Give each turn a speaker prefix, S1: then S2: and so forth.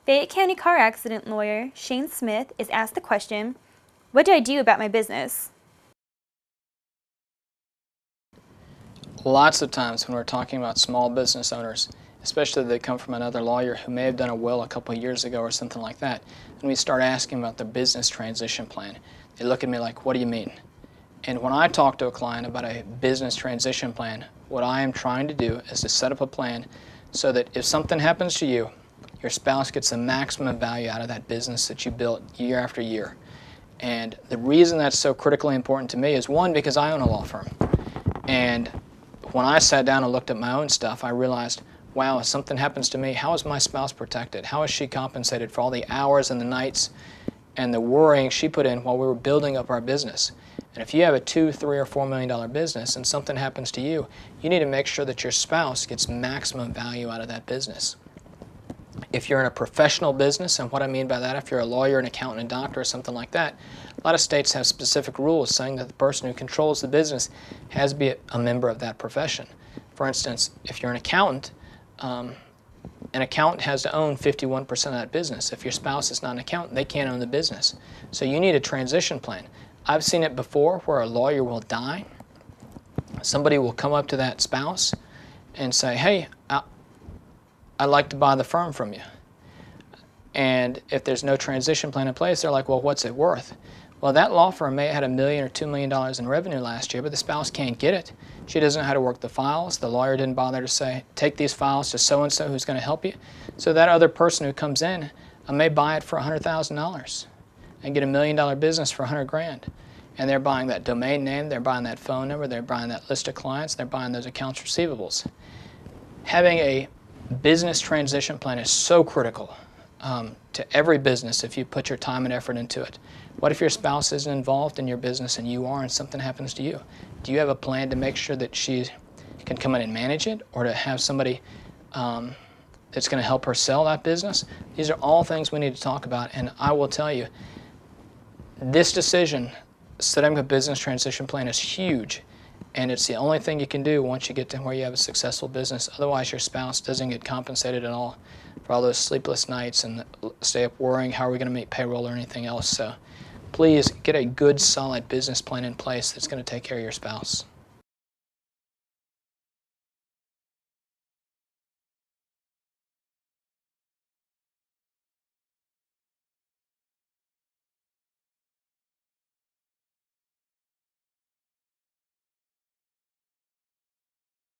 S1: Fayette County car accident lawyer Shane Smith is asked the question, "What do I do about my business?"
S2: Lots of times when we're talking about small business owners, especially if they come from another lawyer who may have done a will a couple of years ago or something like that, and we start asking about their business transition plan, they look at me like, "What do you mean?" And when I talk to a client about a business transition plan, what I am trying to do is to set up a plan so that if something happens to you, your spouse gets the maximum value out of that business that you built year after year. And the reason that's so critically important to me is, one, because I own a law firm. And when I sat down and looked at my own stuff, I realized, wow, if something happens to me, how is my spouse protected? How is she compensated for all the hours and the nights and the worrying she put in while we were building up our business? And if you have a $2, $3, or $4 million business and something happens to you, you need to make sure that your spouse gets maximum value out of that business. If you're in a professional business, and what I mean by that, if you're a lawyer, an accountant, a doctor, or something like that, a lot of states have specific rules saying that the person who controls the business has to be a member of that profession. For instance, if you're an accountant has to own 51% of that business. If your spouse is not an accountant, they can't own the business. So you need a transition plan. I've seen it before where a lawyer will die. Somebody will come up to that spouse and say, "Hey, I'd like to buy the firm from you." And if there's no transition plan in place, they're like, "Well, what's it worth?" Well, that law firm may have had $1 million or $2 million in revenue last year, but the spouse can't get it. She doesn't know how to work the files. The lawyer didn't bother to say, "Take these files to so-and-so who's going to help you." So that other person who comes in may buy it for $100,000 and get $1 million business for $100,000. And they're buying that domain name, they're buying that phone number, they're buying that list of clients, they're buying those accounts receivables. Having a business transition plan is so critical to every business if you put your time and effort into it. What if your spouse isn't involved in your business and you are, and something happens to you? Do you have a plan to make sure that she can come in and manage it, or to have somebody that's going to help her sell that business? These are all things we need to talk about, and I will tell you, this decision, setting up a business transition plan, is huge. And it's the only thing you can do once you get to where you have a successful business. Otherwise, your spouse doesn't get compensated at all for all those sleepless nights and stay up worrying, how are we going to meet payroll or anything else. So please get a good, solid business plan in place that's going to take care of your spouse.